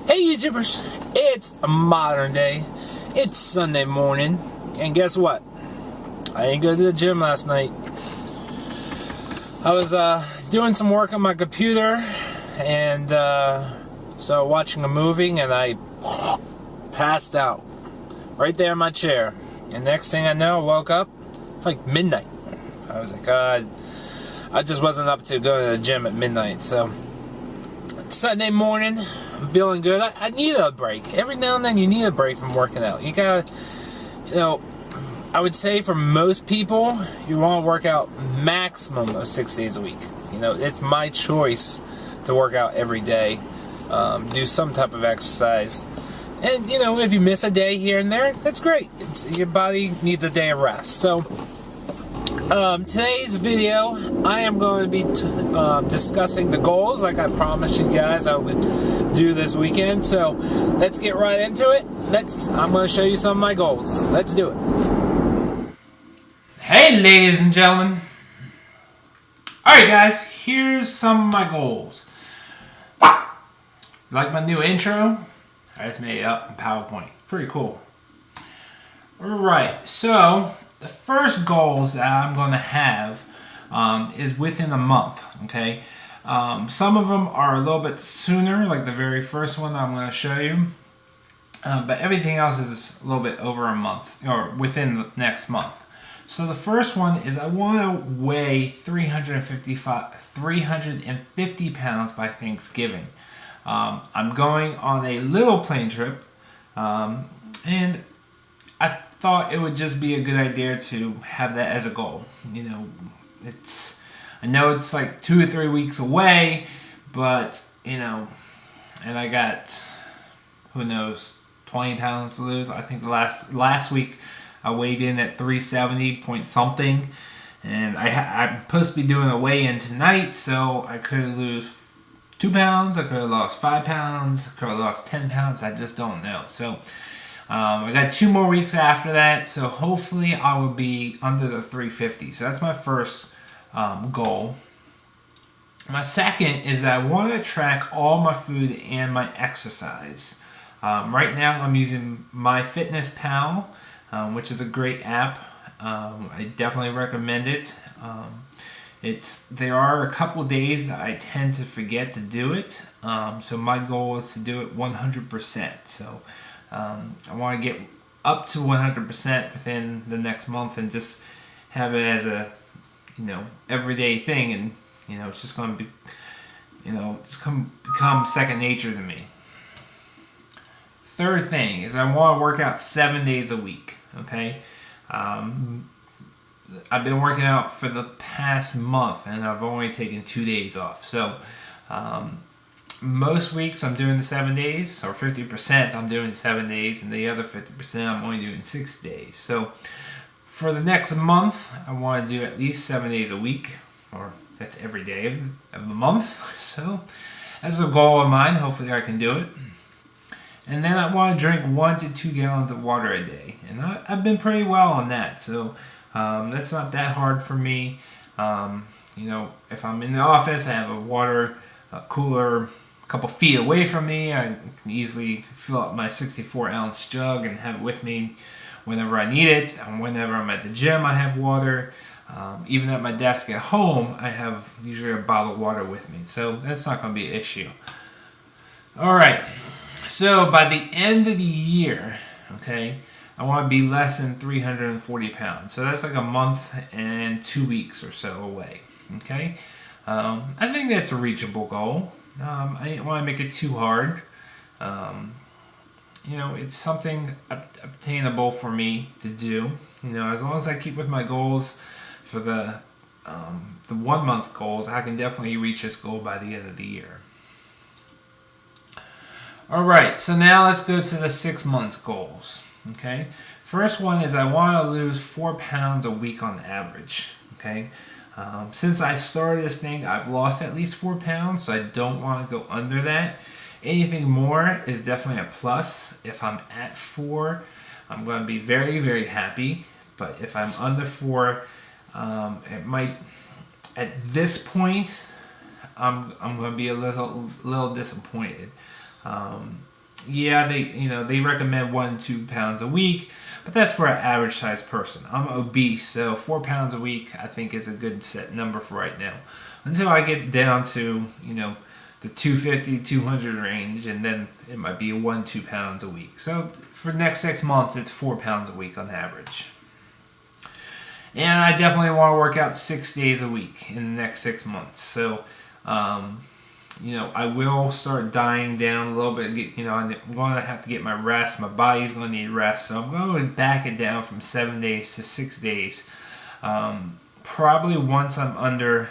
Hey YouTubers, it's modern day. It's Sunday morning, and guess what? I didn't go to the gym last night. I was doing some work on my computer, and so watching a movie, and I passed out right there in my chair. And next thing I know, I woke up. It's like midnight. I was like, I just wasn't up to going to the gym at midnight. So Sunday morning, I'm feeling good. I need a break. Every now and then you need a break from working out. You gotta, I would say for most people, you want to work out maximum of 6 days a week. It's my choice to work out every day, do some type of exercise. And, if you miss a day here and there, that's great. Your body needs a day of rest. So, today's video, I am going to be discussing the goals like I promised you guys I would do this weekend. So let's get right into it. I'm going to show you some of my goals. Let's do it. Hey ladies and gentlemen. Alright guys, here's some of my goals. Like my new intro? I just made it up in PowerPoint. Pretty cool. Alright, so the first goals that I'm going to have is within a month, okay? Some of them are a little bit sooner, like the very first one I'm going to show you. But everything else is a little bit over a month, or within the next month. So the first one is I want to weigh 350 pounds by Thanksgiving. I'm going on a little plane trip, and I thought it would just be a good idea to have that as a goal. I know it's like 2 or 3 weeks away, but and I got, who knows, 20 pounds to lose. I think last week I weighed in at 370 point something, and I'm supposed to be doing a weigh-in tonight, so I could lose 2 pounds, I could have lost 5 pounds, I could have lost 10 pounds, I just don't know. So I got 2 more weeks after that, so hopefully I will be under the 350. So that's my first goal. My second is that I want to track all my food and my exercise. Right now I'm using MyFitnessPal, which is a great app. I definitely recommend it. There are a couple days that I tend to forget to do it, so my goal is to do it 100%. So I want to get up to 100% within the next month and just have it as a everyday thing, and it's just going to be become second nature to me. Third thing is I want to work out 7 days a week. Okay. I've been working out for the past month, and I've only taken 2 days off. So most weeks I'm doing the 7 days, or 50% I'm doing 7 days, and the other 50% I'm only doing 6 days. So for the next month, I want to do at least 7 days a week, or that's every day of the month. So that's a goal of mine. Hopefully I can do it. And then I want to drink 1 to 2 gallons of water a day, and I've been pretty well on that. So that's not that hard for me. If I'm in the office, I have a water cooler a couple feet away from me. I can easily fill up my 64-ounce jug and have it with me whenever I need it. And whenever I'm at the gym, I have water. Even at my desk at home, I have usually a bottle of water with me. So that's not going to be an issue. All right. So by the end of the year, okay, I want to be less than 340 pounds. So that's like a month and 2 weeks or so away. Okay, I think that's a reachable goal. I didn't want to make it too hard. It's something obtainable for me to do. As long as I keep with my goals for the 1 month goals, I can definitely reach this goal by the end of the year. Alright, so now let's go to the 6 months goals. Okay, first one is I want to lose 4 pounds a week on average. Okay, since I started this thing, I've lost at least 4 pounds, so I don't want to go under that. Anything more is definitely a plus. If I'm at 4, I'm going to be very, very happy. But if I'm under 4, it might, at this point, I'm going to be a little disappointed. yeah, they recommend 1 to 2 pounds a week, but that's for an average sized person. I'm obese, so 4 pounds a week I think is a good set number for right now. Until I get down to the 250, 200 range, and then it might be 1-2 pounds a week. So for the next 6 months, it's 4 pounds a week on average. And I definitely want to work out 6 days a week in the next 6 months. So, I will start dying down a little bit. I'm going to have to get my rest. My body's going to need rest. So I'm going to back it down from 7 days to 6 days. Probably once I'm under,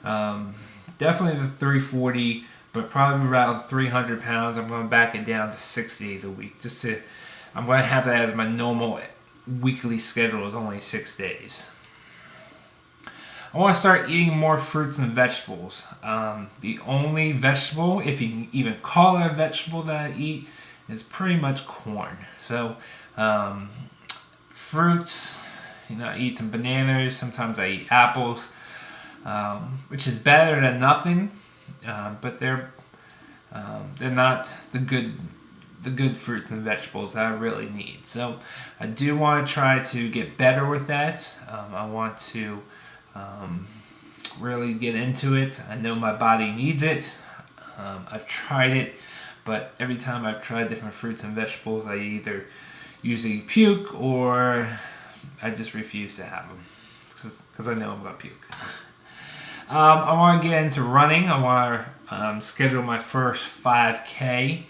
definitely the 340, but probably around 300 pounds, I'm going to back it down to 6 days a week. I'm going to have that as my normal weekly schedule is only 6 days. I want to start eating more fruits and vegetables. The only vegetable, if you can even call it a vegetable, that I eat is pretty much corn. So, fruits, I eat some bananas. Sometimes I eat apples, which is better than nothing. But they're not the good fruits and vegetables that I really need. So I do want to try to get better with that. I want to really get into it. I know my body needs it. I've tried it, but every time I've tried different fruits and vegetables, I either usually puke or I just refuse to have them because I know I'm going to puke. I want to get into running. I want to schedule my first 5K.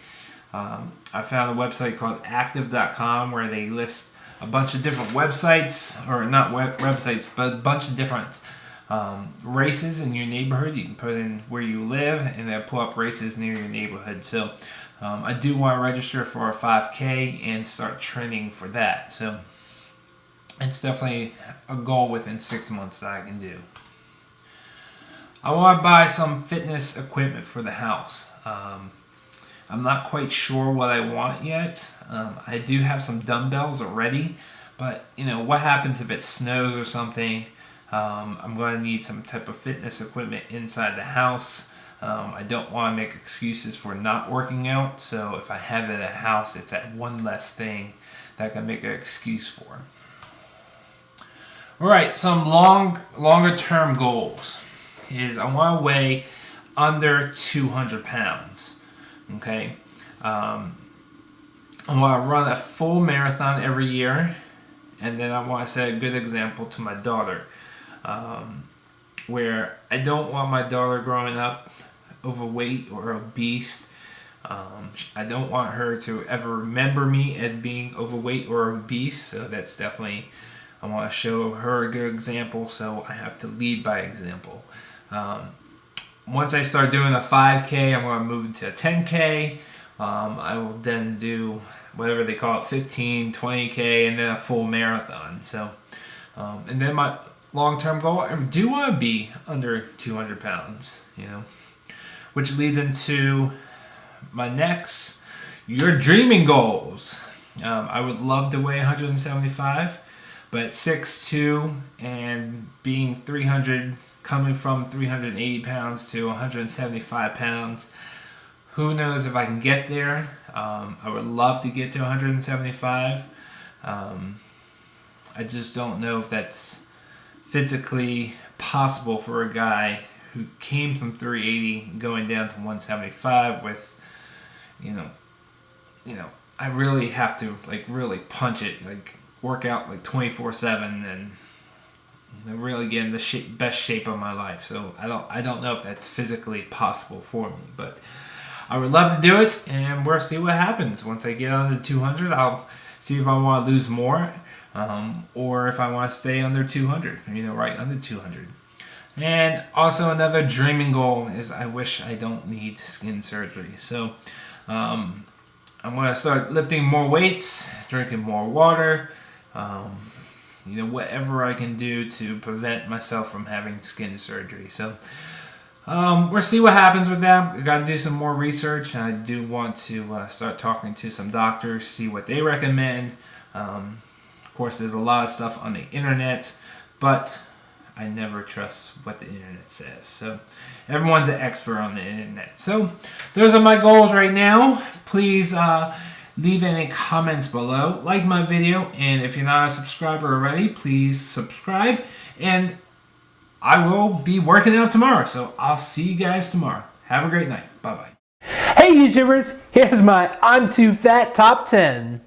I found a website called active.com where they list a bunch of different websites, or not websites, but a bunch of different races in your neighborhood. You can put in where you live and they'll pull up races near your neighborhood. So I do want to register for a 5K and start training for that. So it's definitely a goal within 6 months that I can do. I want to buy some fitness equipment for the house. I'm not quite sure what I want yet. I do have some dumbbells already, but what happens if it snows or something? I'm going to need some type of fitness equipment inside the house. I don't want to make excuses for not working out, so if I have it at the house, it's that one less thing that I can make an excuse for. All right, some longer term goals is I want to weigh under 200 pounds. Okay, I want to run a full marathon every year, and then I want to set a good example to my daughter, where I don't want my daughter growing up overweight or obese. I don't want her to ever remember me as being overweight or obese, so that's definitely, I want to show her a good example, so I have to lead by example. Once I start doing a 5K, I'm going to move into a 10K. I will then do whatever they call it, 15, 20K, and then a full marathon. So, and then my long-term goal, I do want to be under 200 pounds, which leads into my next, your dreaming goals. I would love to weigh 175, but 6'2", and being 300, coming from 380 pounds to 175 pounds, who knows if I can get there. I would love to get to 175. I just don't know if that's physically possible for a guy who came from 380 going down to 175 with, I really have to really punch it, work out 24/7 and really get in the best shape of my life. So I don't know if that's physically possible for me, but I would love to do it, and we'll see what happens. Once I get under 200, I'll see if I want to lose more, or if I want to stay under 200, right under 200. And also another dreaming goal is I wish I don't need skin surgery. So I'm going to start lifting more weights, drinking more water, whatever I can do to prevent myself from having skin surgery. So we'll see what happens with that. I got to do some more research. I do want to start talking to some doctors, see what they recommend. Of course, there's a lot of stuff on the internet, but I never trust what the internet says. So everyone's an expert on the internet. So those are my goals right now. please leave any comments below. Like my video, and if you're not a subscriber already, please subscribe. And I will be working out tomorrow, so I'll see you guys tomorrow. Have a great night. Bye-bye. Hey YouTubers, here's my I'm Too Fat Top 10.